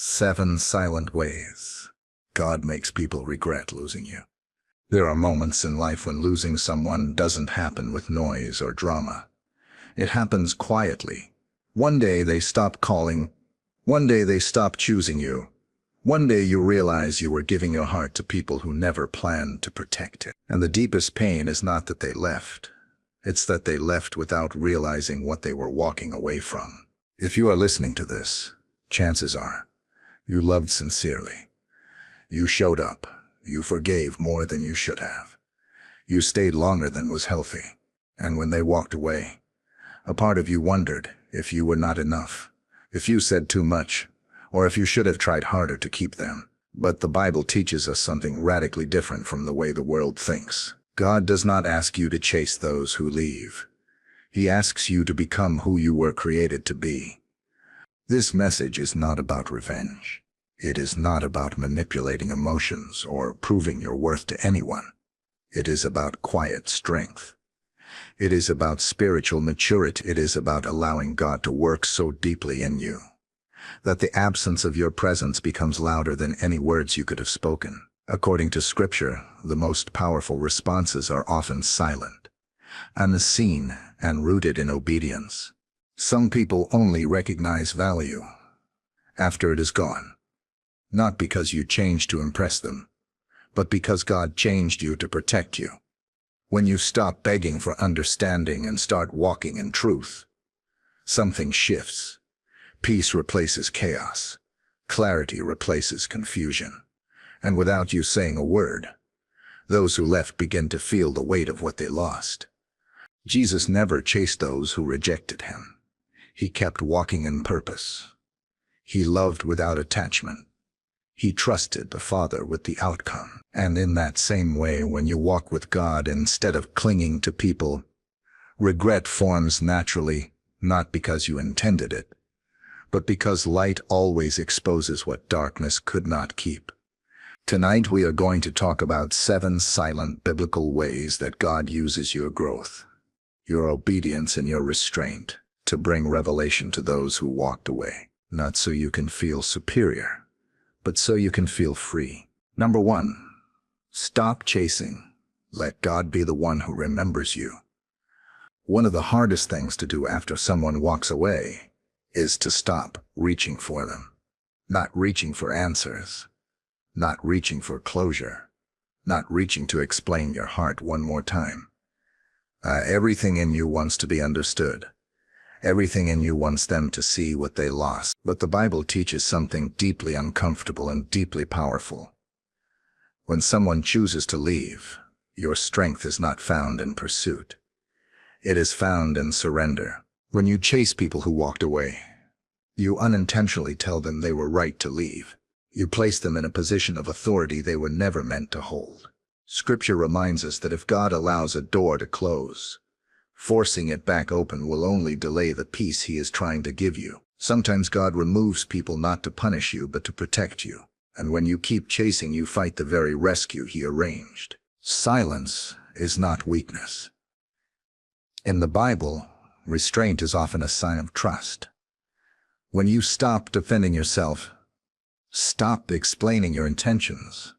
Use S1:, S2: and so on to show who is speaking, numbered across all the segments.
S1: 7 silent ways God makes people regret losing you. There are moments in life when losing someone doesn't happen with noise or drama. It happens quietly. One day they stop calling. One day they stop choosing you. One day you realize you were giving your heart to people who never planned to protect it. And the deepest pain is not that they left. It's that they left without realizing what they were walking away from. If you are listening to this, chances are you loved sincerely. You showed up. You forgave more than you should have. You stayed longer than was healthy. And when they walked away, a part of you wondered if you were not enough, if you said too much, or if you should have tried harder to keep them. But the Bible teaches us something radically different from the way the world thinks. God does not ask you to chase those who leave. He asks you to become who you were created to be. This message is not about revenge. It is not about manipulating emotions or proving your worth to anyone. It is about quiet strength. It is about spiritual maturity. It is about allowing God to work so deeply in you that the absence of your presence becomes louder than any words you could have spoken. According to Scripture, the most powerful responses are often silent, unseen, and rooted in obedience. Some people only recognize value after it is gone, not because you changed to impress them, but because God changed you to protect you. When you stop begging for understanding and start walking in truth, something shifts. Peace replaces chaos. Clarity replaces confusion. And without you saying a word, those who left begin to feel the weight of what they lost. Jesus never chased those who rejected him. He kept walking in purpose. He loved without attachment. He trusted the Father with the outcome. And in that same way, when you walk with God instead of clinging to people, regret forms naturally, not because you intended it, but because light always exposes what darkness could not keep. Tonight we are going to talk about 7 silent biblical ways that God uses your growth, your obedience, and your restraint to bring revelation to those who walked away, not so you can feel superior, but so you can feel free. Number 1, stop chasing. Let God be the one who remembers you. One of the hardest things to do after someone walks away is to stop reaching for them. Not reaching for answers, not reaching for closure, not reaching to explain your heart one more time. Everything in you wants to be understood. Everything in you wants them to see what they lost. But the Bible teaches something deeply uncomfortable and deeply powerful. When someone chooses to leave, your strength is not found in pursuit. It is found in surrender. When you chase people who walked away, you unintentionally tell them they were right to leave. You place them in a position of authority they were never meant to hold. Scripture reminds us that if God allows a door to close, forcing it back open will only delay the peace he is trying to give you. Sometimes God removes people not to punish you, but to protect you. And when you keep chasing, you fight the very rescue he arranged. Silence is not weakness. In the Bible, restraint is often a sign of trust. When you stop defending yourself, stop explaining your intentions,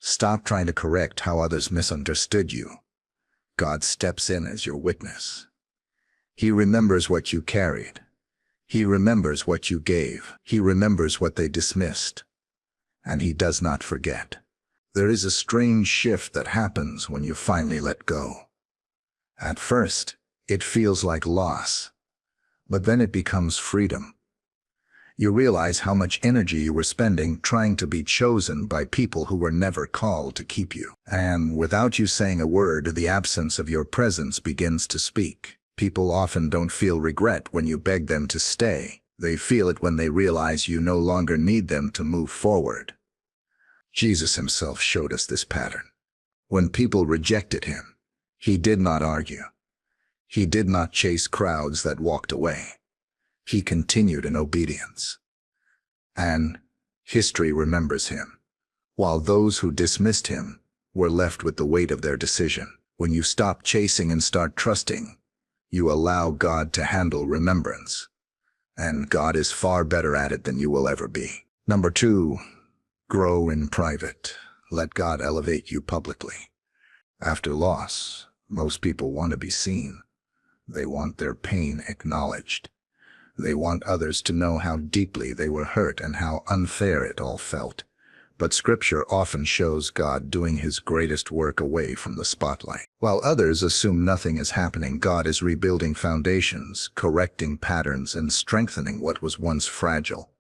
S1: stop trying to correct how others misunderstood you, God steps in as your witness. He remembers what you carried. He remembers what you gave. He remembers what they dismissed. And he does not forget. There is a strange shift that happens when you finally let go. At first, it feels like loss, but then it becomes freedom. You realize how much energy you were spending trying to be chosen by people who were never called to keep you. And without you saying a word, the absence of your presence begins to speak. People often don't feel regret when you beg them to stay. They feel it when they realize you no longer need them to move forward. Jesus himself showed us this pattern. When people rejected him, he did not argue. He did not chase crowds that walked away. He continued in obedience. And history remembers him, while those who dismissed him were left with the weight of their decision. When you stop chasing and start trusting, you allow God to handle remembrance. And God is far better at it than you will ever be. Number 2, grow in private. Let God elevate you publicly. After loss, most people want to be seen. They want their pain acknowledged. They want others to know how deeply they were hurt and how unfair it all felt. But Scripture often shows God doing His greatest work away from the spotlight. While others assume nothing is happening, God is rebuilding foundations, correcting patterns, and strengthening what was once fragile.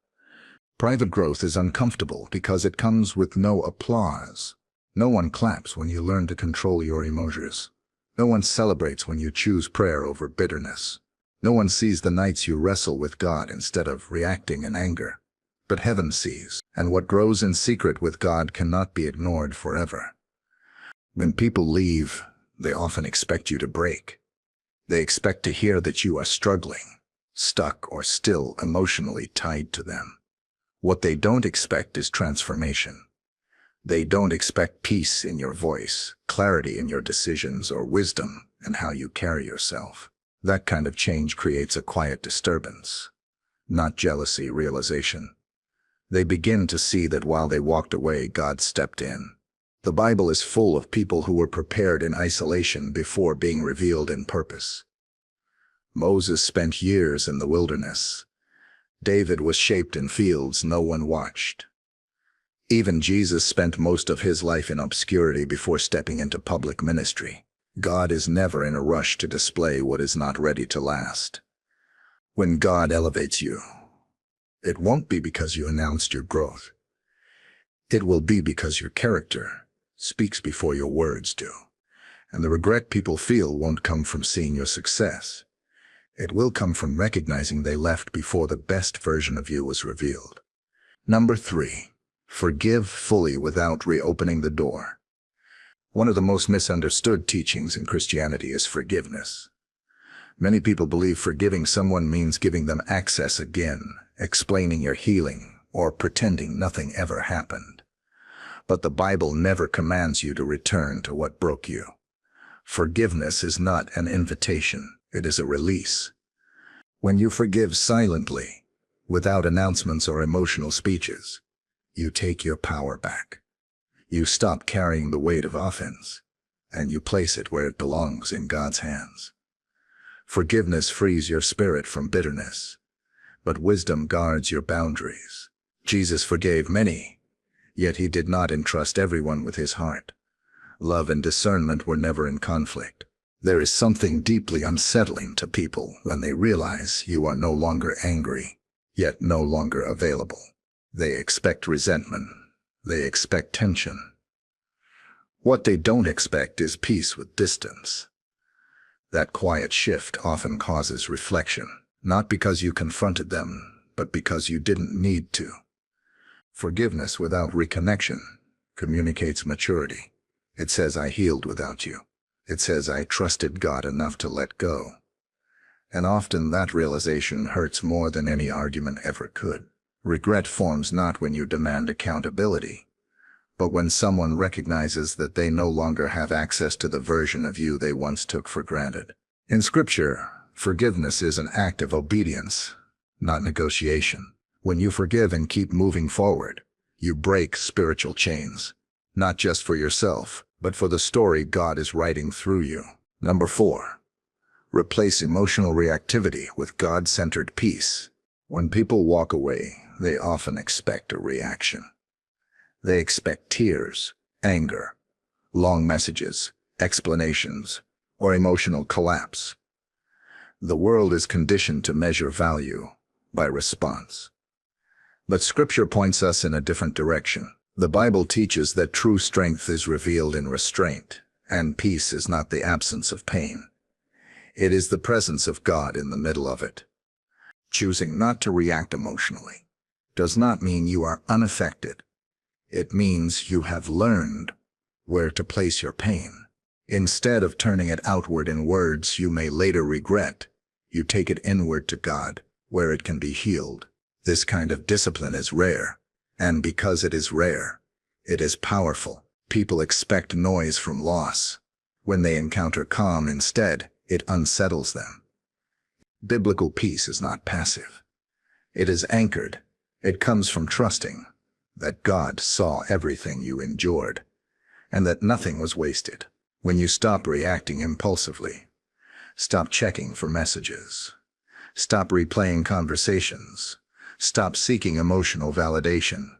S1: Private growth is uncomfortable because it comes with no applause. No one claps when you learn to control your emotions. No one celebrates when you choose prayer over bitterness. No one sees the nights you wrestle with God instead of reacting in anger. But heaven sees, and what grows in secret with God cannot be ignored forever. When people leave, they often expect you to break. They expect to hear that you are struggling, stuck, or still emotionally tied to them. What they don't expect is transformation. They don't expect peace in your voice, clarity in your decisions, or wisdom in how you carry yourself. That kind of change creates a quiet disturbance, not jealousy, realization. They begin to see that while they walked away, God stepped in. The Bible is full of people who were prepared in isolation before being revealed in purpose. Moses spent years in the wilderness. David was shaped in fields no one watched. Even Jesus spent most of his life in obscurity before stepping into public ministry. God is never in a rush to display what is not ready to last. When God elevates you, it won't be because you announced your growth. It will be because your character speaks before your words do. And the regret people feel won't come from seeing your success. It will come from recognizing they left before the best version of you was revealed. Number 3, forgive fully without reopening the door. One of the most misunderstood teachings in Christianity is forgiveness. Many people believe forgiving someone means giving them access again, explaining your healing, or pretending nothing ever happened. But the Bible never commands you to return to what broke you. Forgiveness is not an invitation, it is a release. When you forgive silently, without announcements or emotional speeches, you take your power back. You stop carrying the weight of offense, and you place it where it belongs, in God's hands. Forgiveness frees your spirit from bitterness, but wisdom guards your boundaries. Jesus forgave many, yet He did not entrust everyone with His heart. Love and discernment were never in conflict. There is something deeply unsettling to people when they realize you are no longer angry, yet no longer available. They expect resentment. They expect tension. What they don't expect is peace with distance. That quiet shift often causes reflection, not because you confronted them, but because you didn't need to. Forgiveness without reconnection communicates maturity. It says, I healed without you. It says, I trusted God enough to let go. And often that realization hurts more than any argument ever could. Regret forms not when you demand accountability, but when someone recognizes that they no longer have access to the version of you they once took for granted. In Scripture, forgiveness is an act of obedience, not negotiation. When you forgive and keep moving forward, you break spiritual chains, not just for yourself, but for the story God is writing through you. Number 4, replace emotional reactivity with God-centered peace. When people walk away, they often expect a reaction. They expect tears, anger, long messages, explanations, or emotional collapse. The world is conditioned to measure value by response. But Scripture points us in a different direction. The Bible teaches that true strength is revealed in restraint, and peace is not the absence of pain. It is the presence of God in the middle of it. Choosing not to react emotionally does not mean you are unaffected. It means you have learned where to place your pain. Instead of turning it outward in words you may later regret, you take it inward to God, where it can be healed. This kind of discipline is rare, and because it is rare, it is powerful. People expect noise from loss. When they encounter calm instead, it unsettles them. Biblical peace is not passive. It is anchored, It comes from trusting that God saw everything you endured and that nothing was wasted. When you stop reacting impulsively, stop checking for messages, stop replaying conversations, stop seeking emotional validation,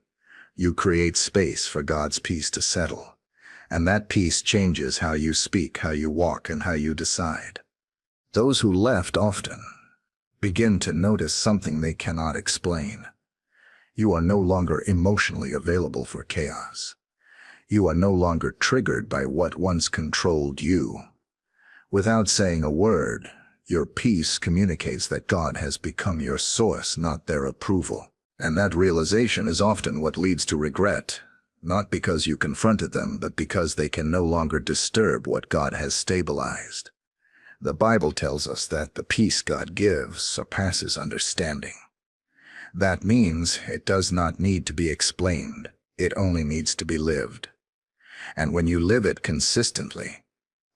S1: you create space for God's peace to settle. And that peace changes how you speak, how you walk, and how you decide. Those who left often begin to notice something they cannot explain. You are no longer emotionally available for chaos. You are no longer triggered by what once controlled you. Without saying a word, your peace communicates that God has become your source, not their approval. And that realization is often what leads to regret, not because you confronted them, but because they can no longer disturb what God has stabilized. The Bible tells us that the peace God gives surpasses understanding. That means it does not need to be explained. It only needs to be lived. And when you live it consistently,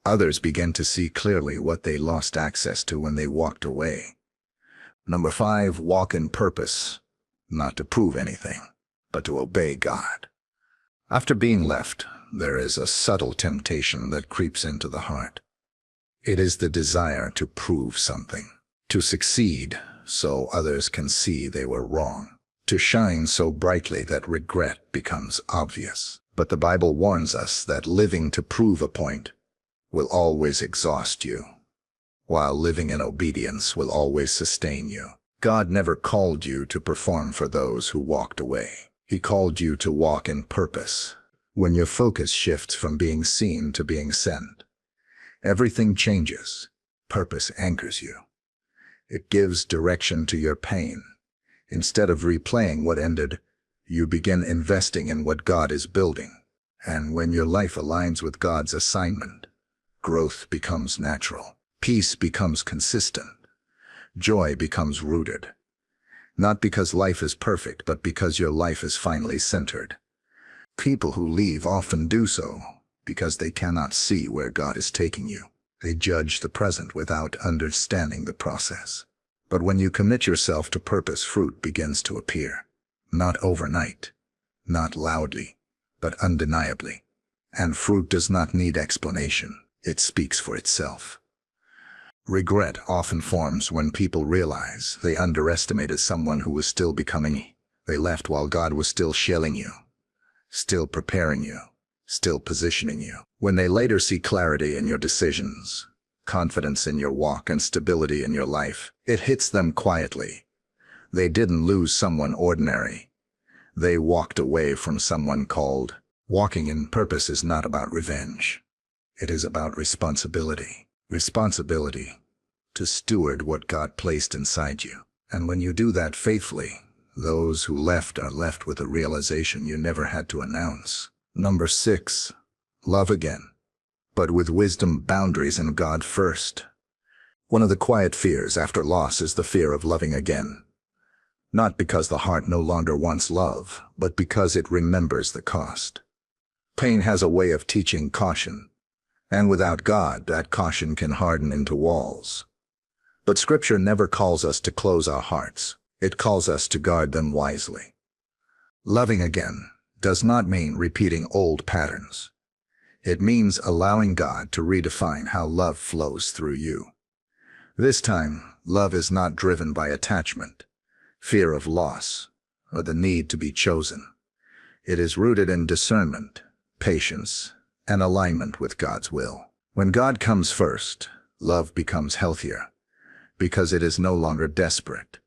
S1: others begin to see clearly what they lost access to when they walked away. Number 5, walk in purpose, not to prove anything, but to obey God. After being left, there is a subtle temptation that creeps into the heart. It is the desire to prove something, to succeed so others can see they were wrong, to shine so brightly that regret becomes obvious. But the Bible warns us that living to prove a point will always exhaust you, while living in obedience will always sustain you. God never called you to perform for those who walked away. He called you to walk in purpose. When your focus shifts from being seen to being sent, everything changes. Purpose anchors you. It gives direction to your pain. Instead of replaying what ended, you begin investing in what God is building. And when your life aligns with God's assignment, growth becomes natural. Peace becomes consistent. Joy becomes rooted. Not because life is perfect, but because your life is finally centered. People who leave often do so because they cannot see where God is taking you. They judge the present without understanding the process. But when you commit yourself to purpose, fruit begins to appear. Not overnight, not loudly, but undeniably. And fruit does not need explanation. It speaks for itself. Regret often forms when people realize they underestimated someone who was still becoming. They left while God was still shelling you, still preparing you, still positioning you. When they later see clarity in your decisions, confidence in your walk, and stability in your life, it hits them quietly. They didn't lose someone ordinary. They walked away from someone called. Walking in purpose is not about revenge. It is about responsibility. Responsibility to steward what God placed inside you. And when you do that faithfully, those who left are left with a realization you never had to announce. Number 6, love again, but with wisdom, boundaries, and God first. One of the quiet fears after loss is the fear of loving again. Not because the heart no longer wants love, but because it remembers the cost. Pain has a way of teaching caution, and without God, that caution can harden into walls. But Scripture never calls us to close our hearts. It calls us to guard them wisely. Loving again does not mean repeating old patterns. It means allowing God to redefine how love flows through you. This time, love is not driven by attachment, fear of loss, or the need to be chosen. It is rooted in discernment, patience, and alignment with God's will. When God comes first, love becomes healthier, because it is no longer desperate.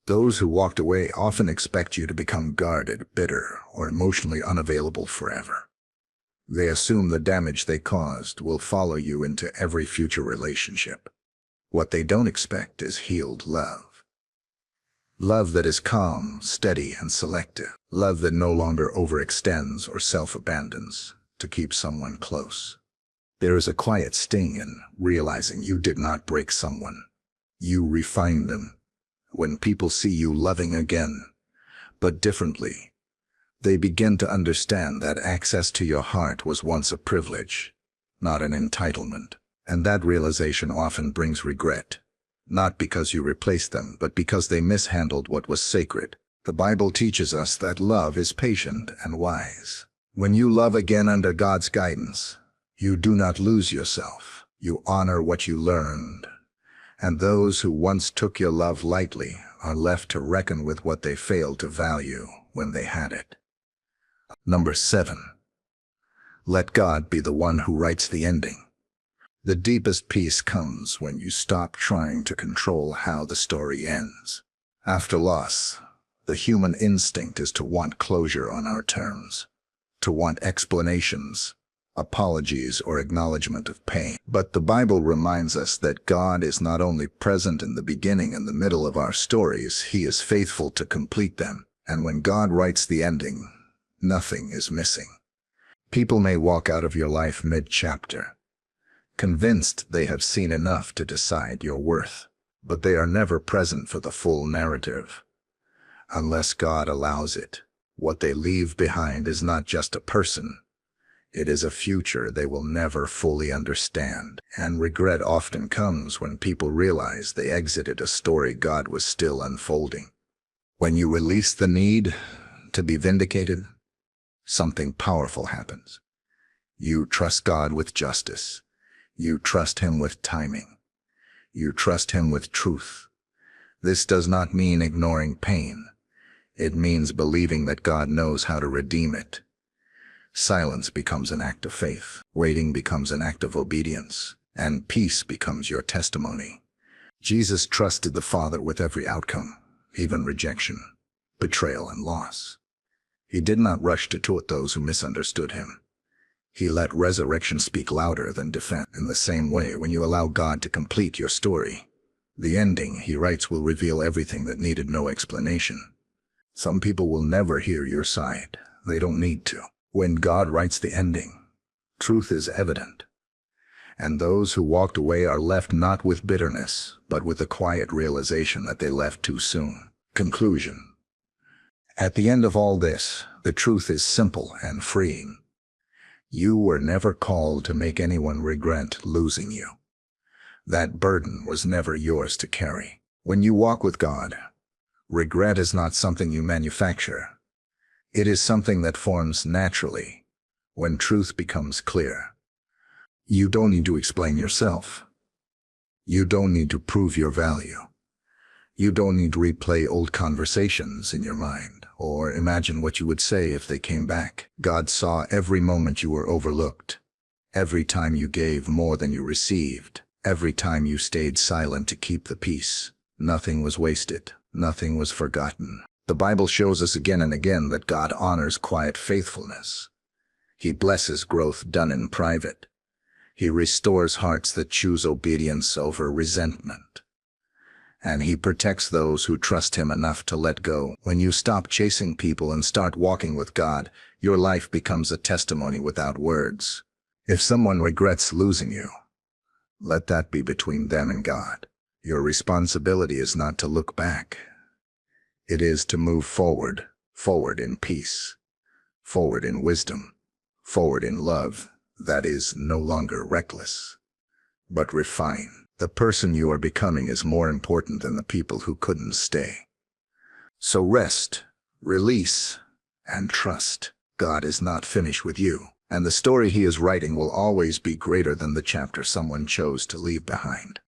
S1: Those who walked away often expect you to become guarded, bitter, or emotionally unavailable forever. They assume the damage they caused will follow you into every future relationship. What they don't expect is healed love. Love that is calm, steady, and selective. Love that no longer overextends or self-abandons to keep someone close. There is a quiet sting in realizing you did not break someone. You refined them. When people see you loving again, but differently, they begin to understand that access to your heart was once a privilege, not an entitlement. And that realization often brings regret, not because you replaced them, but because they mishandled what was sacred. The Bible teaches us that love is patient and wise. When you love again under God's guidance, you do not lose yourself. You honor what you learned. And those who once took your love lightly are left to reckon with what they failed to value when they had it. Number 7. Let God be the one who writes the ending. The deepest peace comes when you stop trying to control how the story ends. After loss, the human instinct is to want closure on our terms, to want explanations, apologies, or acknowledgement of pain. But the Bible reminds us that God is not only present in the beginning and the middle of our stories, He is faithful to complete them. And when God writes the ending, nothing is missing. People may walk out of your life mid-chapter, convinced they have seen enough to decide your worth, but they are never present for the full narrative. Unless God allows it, what they leave behind is not just a person. It is a future they will never fully understand, and regret often comes when people realize they exited a story God was still unfolding. When you release the need to be vindicated, something powerful happens. You trust God with justice. You trust Him with timing. You trust Him with truth. This does not mean ignoring pain. It means believing that God knows how to redeem it. Silence becomes an act of faith, waiting becomes an act of obedience, and peace becomes your testimony. Jesus trusted the Father with every outcome, even rejection, betrayal, and loss. He did not rush to taunt those who misunderstood Him. He let resurrection speak louder than defense. In the same way, when you allow God to complete your story, the ending He writes will reveal everything that needed no explanation. Some people will never hear your side. They don't need to. When God writes the ending, truth is evident, and those who walked away are left not with bitterness, but with the quiet realization that they left too soon. Conclusion. At the end of all this, the truth is simple and freeing. You were never called to make anyone regret losing you. That burden was never yours to carry. When you walk with God, regret is not something you manufacture. It is something that forms naturally when truth becomes clear. You don't need to explain yourself. You don't need to prove your value. You don't need to replay old conversations in your mind or imagine what you would say if they came back. God saw every moment you were overlooked, every time you gave more than you received, every time you stayed silent to keep the peace. Nothing was wasted. Nothing was forgotten. The Bible shows us again and again that God honors quiet faithfulness. He blesses growth done in private. He restores hearts that choose obedience over resentment. And He protects those who trust Him enough to let go. When you stop chasing people and start walking with God, your life becomes a testimony without words. If someone regrets losing you, let that be between them and God. Your responsibility is not to look back. It is to move forward, forward in peace, forward in wisdom, forward in love that is no longer reckless, but refined. The person you are becoming is more important than the people who couldn't stay. So rest, release, and trust. God is not finished with you, and the story He is writing will always be greater than the chapter someone chose to leave behind.